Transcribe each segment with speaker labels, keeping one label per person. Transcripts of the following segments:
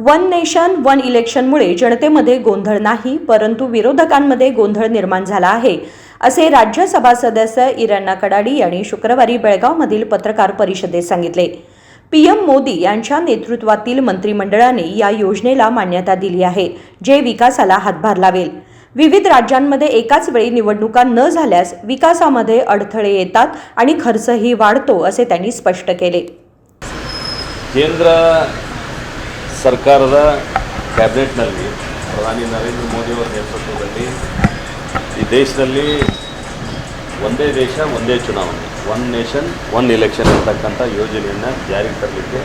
Speaker 1: One nation one इलेक्शनमुळे जनतेमध्ये गोंधळ नाही, परंतु विरोधकांमध्ये गोंधळ निर्माण झाला आहे, असे राज्यसभा सदस्य इराण्या कडाडी यांनी शुक्रवारी बेळगावमधील पत्रकार परिषदेत सांगितले. पीएम मोदी यांच्या नेतृत्वातील मंत्रिमंडळाने या योजनेला मान्यता दिली आहे, जे विकासाला हातभार लावेल. विविध राज्यांमध्ये एकाच वेळी निवडणुका न झाल्यास विकासामध्ये अडथळे येतात आणि खर्चही वाढतो, असे त्यांनी स्पष्ट केले.
Speaker 2: ಕೇಂದ್ರ ಸರ್ಕಾರದ ಕ್ಯಾಬಿನೆಟ್ನಲ್ಲಿ ಪ್ರಧಾನಿ ನರೇಂದ್ರ ಮೋದಿಯವರ ನೇತೃತ್ವದಲ್ಲಿ ಈ ದೇಶದಲ್ಲಿ ಒಂದೇ ದೇಶ ಒಂದೇ ಚುನಾವಣೆ, ಒನ್ ನೇಷನ್ ಒನ್ ಎಲೆಕ್ಷನ್ ಅಂತಕ್ಕಂಥ ಯೋಜನೆಯನ್ನು ಜಾರಿಗೆ ತರಲಿಕ್ಕೆ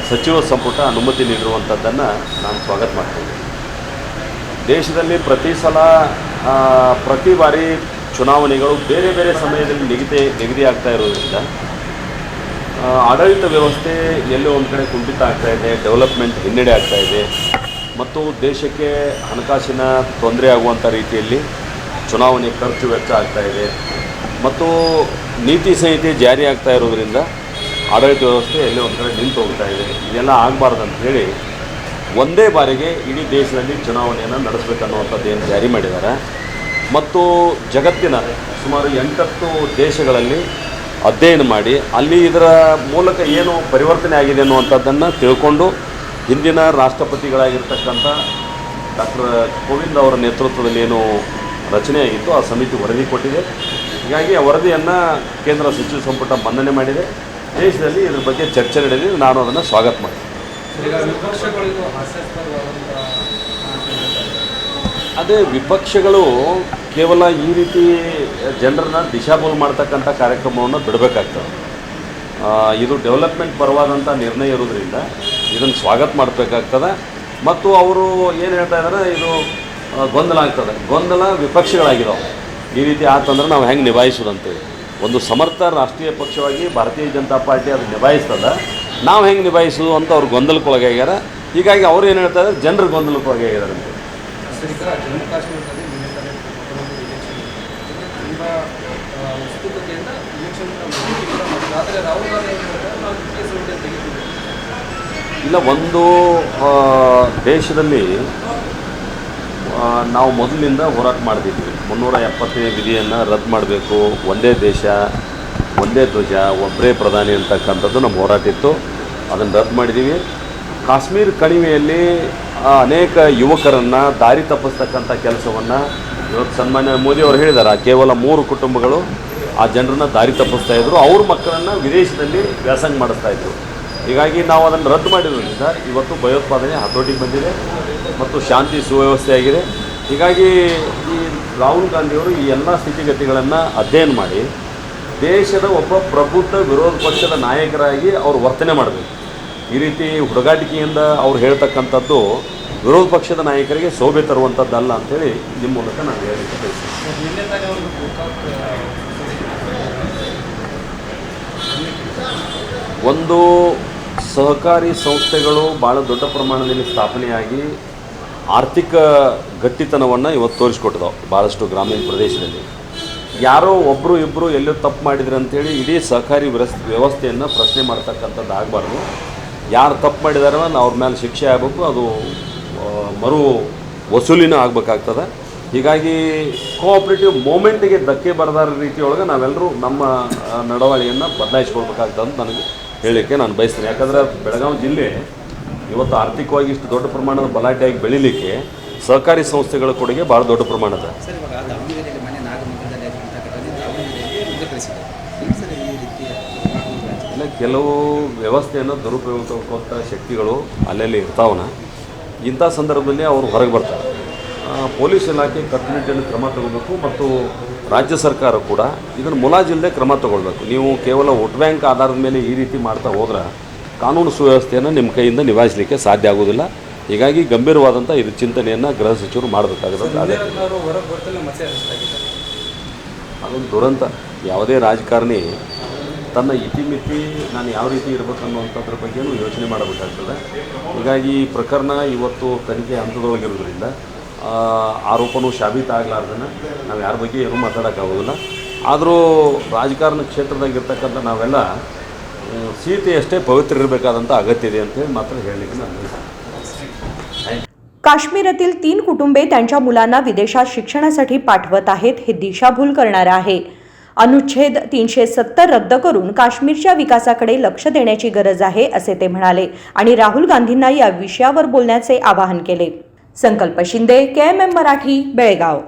Speaker 2: ಸಚಿವ ಸಂಪುಟ ಅನುಮತಿ ನೀಡಿರುವಂಥದ್ದನ್ನು ನಾನು ಸ್ವಾಗತ ಮಾಡ್ತೀನಿ. ದೇಶದಲ್ಲಿ ಪ್ರತಿ ಬಾರಿ ಚುನಾವಣೆಗಳು ಬೇರೆ ಬೇರೆ ಸಮಯದಲ್ಲಿ ನಿಗದಿ ಆಗ್ತಾ ಇರೋದ್ರಿಂದ ಆಡಳಿತ ವ್ಯವಸ್ಥೆ ಎಲ್ಲೋ ಒಂದು ಕಡೆ ಕುಂಠಿತ ಆಗ್ತಾ ಇದೆ, ಡೆವಲಪ್ಮೆಂಟ್ ಹಿನ್ನಡೆ ಆಗ್ತಾ ಇದೆ ಮತ್ತು ದೇಶಕ್ಕೆ ಹಣಕಾಸಿನ ತೊಂದರೆ ಆಗುವಂಥ ರೀತಿಯಲ್ಲಿ ಚುನಾವಣೆ ಖರ್ಚು ವೆಚ್ಚ ಆಗ್ತಾ ಇದೆ ಮತ್ತು ನೀತಿ ಸಂಹಿತೆ ಜಾರಿ ಆಗ್ತಾ ಇರೋದರಿಂದ ಆಡಳಿತ ವ್ಯವಸ್ಥೆ ಎಲ್ಲೋ ಒಂದು ಕಡೆ ನಿಂತು ಹೋಗ್ತಾ ಇದೆ. ಇದೆಲ್ಲ ಆಗಬಾರ್ದಂತ ಹೇಳಿ ಒಂದೇ ಬಾರಿಗೆ ಇಡೀ ದೇಶದಲ್ಲಿ ಚುನಾವಣೆಯನ್ನು ನಡೆಸಬೇಕನ್ನುವಂಥದ್ದು ಏನು ಜಾರಿ ಮಾಡಿದ್ದಾರೆ ಮತ್ತು ಜಗತ್ತಿನ ಸುಮಾರು 8 ದೇಶಗಳಲ್ಲಿ ಅಧ್ಯಯನ ಮಾಡಿ ಅಲ್ಲಿ ಇದರ ಮೂಲಕ ಏನು ಪರಿವರ್ತನೆ ಆಗಿದೆ ಅನ್ನುವಂಥದ್ದನ್ನು ತಿಳ್ಕೊಂಡು ಹಿಂದಿನ ರಾಷ್ಟ್ರಪತಿಗಳಾಗಿರ್ತಕ್ಕಂಥ ಡಾಕ್ಟರ್ ಕೋವಿಂದ್ ಅವರ ನೇತೃತ್ವದಲ್ಲಿ ಏನು ರಚನೆಯಾಗಿತ್ತು ಆ ಸಮಿತಿ ವರದಿ ಕೊಟ್ಟಿದೆ. ಹೀಗಾಗಿ ಆ ವರದಿಯನ್ನು ಕೇಂದ್ರ ಸಚಿವ ಸಂಪುಟ ಮನ್ನಣೆ ಮಾಡಿದೆ. ದೇಶದಲ್ಲಿ ಇದ್ರ ಬಗ್ಗೆ ಚರ್ಚೆ ನಡೆದಿದೆ. ನಾನು ಅದನ್ನು ಸ್ವಾಗತ ಮಾಡ್ತೀನಿ. ಅದೇ ವಿಪಕ್ಷಗಳು ಕೇವಲ ಈ ರೀತಿ ಜನರನ್ನ ದಿಶಾಭೂಲ್ ಮಾಡ್ತಕ್ಕಂಥ ಕಾರ್ಯಕ್ರಮವನ್ನು ಬಿಡಬೇಕಾಗ್ತದೆ. ಇದು ಡೆವಲಪ್ಮೆಂಟ್ ಪರವಾದಂಥ ನಿರ್ಣಯ ಇರೋದ್ರಿಂದ ಇದನ್ನು ಸ್ವಾಗತ ಮಾಡಬೇಕಾಗ್ತದೆ ಮತ್ತು ಅವರು ಏನು ಹೇಳ್ತಾ ಇದ್ದಾರೆ, ಇದು ಗೊಂದಲ ಆಗ್ತದೆ. ಗೊಂದಲ ವಿಪಕ್ಷಗಳಾಗಿದ್ದಾವೆ. ಈ ರೀತಿ ಆತಂದ್ರೆ ನಾವು ಹೆಂಗೆ ನಿಭಾಯಿಸೋದಂತೇಳಿ ಒಂದು ಸಮರ್ಥ ರಾಷ್ಟ್ರೀಯ ಪಕ್ಷವಾಗಿ ಭಾರತೀಯ ಜನತಾ ಪಾರ್ಟಿ ಅದು ನಿಭಾಯಿಸ್ತದೆ. ನಾವು ಹೆಂಗೆ ನಿಭಾಯಿಸೋದು ಅಂತ ಅವ್ರು ಗೊಂದಲಕ್ಕೊಳಗಾಗ್ಯಾರ. ಹೀಗಾಗಿ ಅವ್ರು ಏನು ಹೇಳ್ತಾ ಇದ್ದಾರೆ, ಜನರು ಗೊಂದಲಕ್ಕೊಳಗಾಗಿದ್ದಾರೆ ಅಂತ.
Speaker 3: ಜಮ್ಮು ಕಾಶ್ಮೀರದಲ್ಲಿ
Speaker 2: ಇಲ್ಲ, ಒಂದು ದೇಶದಲ್ಲಿ ನಾವು ಮೊದಲಿನಿಂದ ಹೋರಾಟ ಮಾಡ್ತಿದ್ವಿ. 370ನೇ ವಿಧಿಯನ್ನು ರದ್ದು ಮಾಡಬೇಕು, ಒಂದೇ ದೇಶ ಒಂದೇ ಧ್ವಜ ಒಬ್ಬರೇ ಪ್ರಧಾನಿ ಅಂತಕ್ಕಂಥದ್ದು ನಮ್ಮ ಹೋರಾಟ ಇತ್ತು. ಅದನ್ನು ರದ್ದು ಮಾಡಿದ್ದೀವಿ. ಕಾಶ್ಮೀರ ಕಣಿವೆಯಲ್ಲಿ ಅನೇಕ ಯುವಕರನ್ನು ದಾರಿ ತಪ್ಪಿಸ್ತಕ್ಕಂಥ ಕೆಲಸವನ್ನು ಇವತ್ತು ಸನ್ಮಾನ್ಯ ಮೋದಿ ಅವರು ಹೇಳಿದ್ದಾರೆ. ಕೇವಲ 3 ಕುಟುಂಬಗಳು ಆ ಜನರನ್ನು ದಾರಿ ತಪ್ಪಿಸ್ತಾಯಿದ್ರು. ಅವ್ರ ಮಕ್ಕಳನ್ನು ವಿದೇಶದಲ್ಲಿ ವ್ಯಾಸಂಗ ಮಾಡಿಸ್ತಾಯಿದ್ರು. ಹೀಗಾಗಿ ನಾವು ಅದನ್ನು ರದ್ದು ಮಾಡಿರೋದ್ರಿಂದ ಇವತ್ತು ಭಯೋತ್ಪಾದನೆ ಹತೋಟಿಗೆ ಬಂದಿದೆ ಮತ್ತು ಶಾಂತಿ ಸುವ್ಯವಸ್ಥೆ ಆಗಿದೆ. ಹೀಗಾಗಿ ಈ ರಾಹುಲ್ ಗಾಂಧಿಯವರು ಈ ಎಲ್ಲ ಸ್ಥಿತಿಗತಿಗಳನ್ನು ಅಧ್ಯಯನ ಮಾಡಿ ದೇಶದ ಒಬ್ಬ ಪ್ರಬುದ್ಧ ವಿರೋಧ ಪಕ್ಷದ ನಾಯಕರಾಗಿ ಅವರು ವರ್ತನೆ ಮಾಡಬೇಕು. ಈ ರೀತಿ ಹುಡುಗಾಟಿಕೆಯಿಂದ ಅವ್ರು ಹೇಳ್ತಕ್ಕಂಥದ್ದು ವಿರೋಧ ಪಕ್ಷದ ನಾಯಕರಿಗೆ ಶೋಭೆ ತರುವಂಥದ್ದಲ್ಲ ಅಂಥೇಳಿ ನಿಮ್ಮ ಮೂಲಕ ನಾನು ಹೇಳಲಿಕ್ಕೆ ಬಯಸ್ತೀನಿ. ಒಂದು ಸಹಕಾರಿ ಸಂಸ್ಥೆಗಳು ಭಾಳ ದೊಡ್ಡ ಪ್ರಮಾಣದಲ್ಲಿ ಸ್ಥಾಪನೆಯಾಗಿ ಆರ್ಥಿಕ ಗಟ್ಟಿತನವನ್ನು ಇವತ್ತು ತೋರಿಸ್ಕೊಟ್ಟಿದ್ದಾವೆ ಭಾಳಷ್ಟು ಗ್ರಾಮೀಣ ಪ್ರದೇಶದಲ್ಲಿ. ಯಾರೋ ಒಬ್ಬರು ಇಬ್ಬರು ಎಲ್ಲೋ ತಪ್ಪು ಮಾಡಿದ್ರು ಅಂಥೇಳಿ ಇಡೀ ಸಹಕಾರಿ ವ್ಯವಸ್ಥೆಯನ್ನು ಪ್ರಶ್ನೆ ಮಾಡ್ತಕ್ಕಂಥದ್ದು ಆಗಬಾರ್ದು. ಯಾರು ತಪ್ಪು ಮಾಡಿದಾರೋ ಅವ್ರ ಮೇಲೆ ಶಿಕ್ಷೆ ಆಗಬೇಕು, ಅದು ಮರು ವಸೂಲಿನೂ ಆಗಬೇಕಾಗ್ತದೆ. ಹೀಗಾಗಿ ಕೋಆಪ್ರೇಟಿವ್ ಮೂಮೆಂಟಿಗೆ ಧಕ್ಕೆ ಬರದಾರ ರೀತಿಯೊಳಗೆ ನಾವೆಲ್ಲರೂ ನಮ್ಮ ನಡವಳಿಕೆಯನ್ನು ಬದಲಾಯಿಸ್ಕೊಳ್ಬೇಕಾಗ್ತದೆ ಅಂತ ನನಗೆ ಹೇಳಲಿಕ್ಕೆ ನಾನು ಬಯಸ್ತೀನಿ. ಯಾಕಂದರೆ ಬೆಳಗಾವಿ ಜಿಲ್ಲೆ ಇವತ್ತು ಆರ್ಥಿಕವಾಗಿ ಇಷ್ಟು ದೊಡ್ಡ ಪ್ರಮಾಣದ ಬಲಾಟೆಯಾಗಿ ಬೆಳೀಲಿಕ್ಕೆ ಸಹಕಾರಿ ಸಂಸ್ಥೆಗಳ ಕೊಡುಗೆ ಭಾಳ ದೊಡ್ಡ ಪ್ರಮಾಣದ. ಇಲ್ಲ, ಕೆಲವು ವ್ಯವಸ್ಥೆಯನ್ನು ದುರುಪಯೋಗಕ್ಕಂಥ ಶಕ್ತಿಗಳು ಅಲ್ಲಲ್ಲಿ ಇರ್ತಾವನ. ಇಂಥ ಸಂದರ್ಭದಲ್ಲಿ ಅವರು ಹೊರಗೆ ಬರ್ತಾರೆ. ಪೊಲೀಸ್ ಇಲಾಖೆ ಕಟ್ಟುನಿಟ್ಟಿನ ಕ್ರಮ ತಗೋಬೇಕು ಮತ್ತು ರಾಜ್ಯ ಸರ್ಕಾರ ಕೂಡ ಇದನ್ನು ಮುಲಾಜಿಲ್ಲದೆ ಕ್ರಮ ತಗೊಳ್ಬೇಕು. ನೀವು ಕೇವಲ ವೋಟ್ ಬ್ಯಾಂಕ್ ಆಧಾರದ ಮೇಲೆ ಈ ರೀತಿ ಮಾಡ್ತಾ ಹೋದ್ರೆ ಕಾನೂನು ಸುವ್ಯವಸ್ಥೆಯನ್ನು ನಿಮ್ಮ ಕೈಯಿಂದ ನಿಭಾಯಿಸಲಿಕ್ಕೆ ಸಾಧ್ಯ ಆಗೋದಿಲ್ಲ. ಹೀಗಾಗಿ ಗಂಭೀರವಾದಂಥ ಇದು ಚಿಂತನೆಯನ್ನು ಗೃಹ ಸಚಿವರು ಮಾಡಬೇಕಾಗುತ್ತೆ. ಅದೊಂದು ದುರಂತ. ಯಾವುದೇ ರಾಜಕಾರಣಿ ತನ್ನ ಇತಿಮಿತಿ ನಾನು ಯಾವ ರೀತಿ ಇರಬೇಕನ್ನುವಂಥದ್ರ ಬಗ್ಗೆಯೂ ಯೋಚನೆ ಮಾಡಬೇಕಾಗ್ತದೆ. ಹೀಗಾಗಿ ಈ ಪ್ರಕರಣ ಇವತ್ತು ತನಿಖೆ ಹಂತದೊಳಗಿರೋದ್ರಿಂದ ಆರೋಪನೂ ಸಾಬೀತಾಗಲಾರ್ದನ್ನು ನಾವು ಯಾರ ಬಗ್ಗೆ ಏನೂ ಮಾತಾಡೋಕ್ಕಾಗೋದಿಲ್ಲ. ಆದರೂ ರಾಜಕಾರಣ ಕ್ಷೇತ್ರದಾಗಿರ್ತಕ್ಕಂಥ ನಾವೆಲ್ಲ ಸೀತೆಯಷ್ಟೇ ಪವಿತ್ರ ಇರಬೇಕಾದಂಥ ಅಗತ್ಯ ಇದೆ ಅಂತೇಳಿ ಮಾತ್ರ ಹೇಳಲಿಕ್ಕೆ ನಾನು
Speaker 1: काश्मीरातील 3 कुटुंबे त्यांच्या मुलांना विदेशात शिक्षणासाठी पाठवत आहेत हे दिशाभूल करणारे आहे. अनुच्छेद 370 रद्द करून काश्मीरच्या विकासाकडे लक्ष देण्याची गरज आहे असे ते म्हणाले आणि राहुल गांधींना या विषयावर बोलण्याचे आवाहन केले. संकल्प शिंदे, KMM मराठी, बेळगाव.